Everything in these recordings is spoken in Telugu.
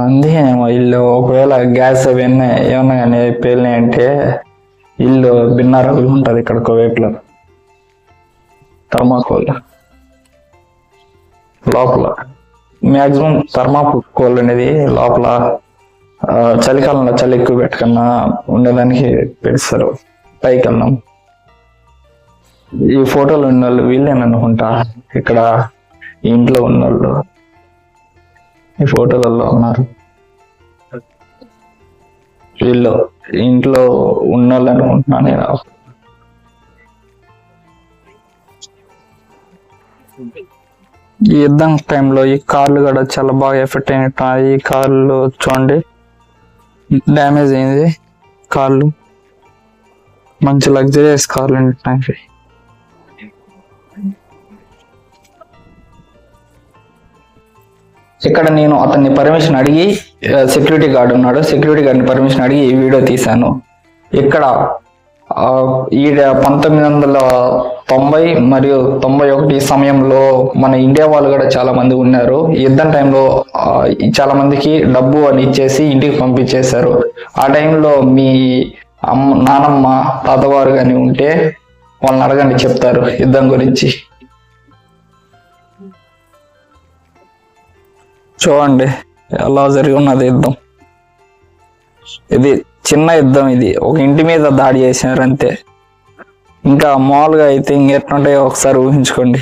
అందుకే ఇల్లు ఒకవేళ గ్యాస్ అవన్నీ ఏమన్నా కానీ పేలినాయి అంటే ఇల్లు భిన్నారాలు ఉంటుంది ఇక్కడ కువైట్లో. థర్మాకోల్ లోపల మ్యాక్సిమం థర్మాకోల్ అనేది లోపల చలికాలంలో చలి ఎక్కువ పెట్టకన్నా ఉండేదానికి పెడతారు. పైకి వెళ్దాం. ఈ ఫోటోలు ఉన్న వాళ్ళు వీళ్ళేననుకుంటా ఇక్కడ ఇంట్లో ఉన్నోళ్ళు ఈ ఫోటోలలో ఉన్నారు. వీళ్ళు ఇంట్లో ఉన్నోళ్ళు అనుకుంటున్నా నేను. ఈ యుద్ధం టైంలో ఈ కార్లు కూడా చాలా బాగా ఎఫెక్ట్ అయినట్టు. ఈ కార్లు చూడండి డ్యామేజ్ అయింది. కార్లు మంచి లగ్జరియస్ కార్లు అంటే ఇక్కడ నేను అతన్ని పర్మిషన్ అడిగి, సెక్యూరిటీ గార్డ్ ఉన్నాడు, సెక్యూరిటీ గార్డ్ని పర్మిషన్ అడిగి ఈ వీడియో తీశాను. ఇక్కడ ఈ 1990 మరియు 91 సమయంలో మన ఇండియా వాళ్ళు కూడా చాలా మంది ఉన్నారు. యుద్ధం టైంలో చాలా మందికి డబ్బు అని ఇచ్చేసి ఇంటికి పంపించేశారు. ఆ టైంలో మీ నానమ్మ తాతవారు కానీ ఉంటే వాళ్ళని అడగండి, చెప్తారు యుద్ధం గురించి. చూడండి ఎలా జరిగి ఉన్నది యుద్ధం. ఇది చిన్న యుద్ధం, ఇది ఒక ఇంటి మీద దాడి చేశారు అంతే. ఇంకా మామూలుగా అయితే ఇంకెట్లుంటాయో ఒకసారి ఊహించుకోండి.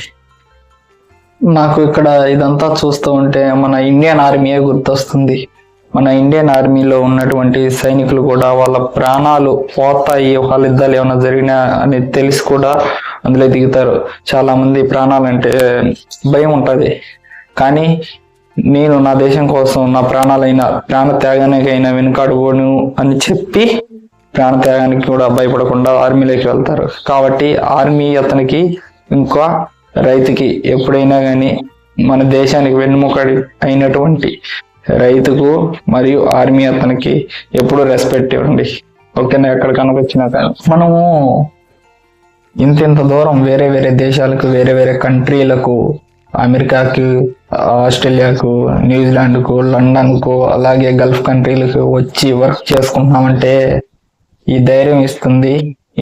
నాకు ఇక్కడ ఇదంతా చూస్తూ ఉంటే మన ఇండియన్ ఆర్మీయే గుర్తొస్తుంది. మన ఇండియన్ ఆర్మీలో ఉన్నటువంటి సైనికులు కూడా వాళ్ళ ప్రాణాలు పోతాయి ఒకళ్ళ యుద్ధాలు ఏమైనా జరిగినా అని తెలిసి కూడా అందులో దిగుతారు. చాలా మంది ప్రాణాలంటే భయం ఉంటుంది, కానీ నేను నా దేశం కోసం నా ప్రాణాలైనా ప్రాణ త్యాగానికైనా వెనుకాడుకోను అని చెప్పి ప్రాణ త్యాగానికి కూడా భయపడకుండా ఆర్మీలోకి వెళ్తారు. కాబట్టి ఆర్మీ అతనికి ఇంకా రైతుకి ఎప్పుడైనా కానీ మన దేశానికి వెన్నుముకడి అయినటువంటి రైతుకు మరియు ఆర్మీ అతనికి ఎప్పుడు రెస్పెక్ట్ ఇవ్వండి. ఓకేనా? ఎక్కడ కనకొచ్చినా కానీ మనము ఇంత దూరం వేరే వేరే దేశాలకు, వేరే వేరే కంట్రీలకు, అమెరికాకు, ఆస్ట్రేలియాకు, న్యూజిలాండ్కు, లండన్కు, అలాగే గల్ఫ్ కంట్రీలకు వచ్చి వర్క్ చేసుకుంటున్నామంటే ఈ ధైర్యం ఇస్తుంది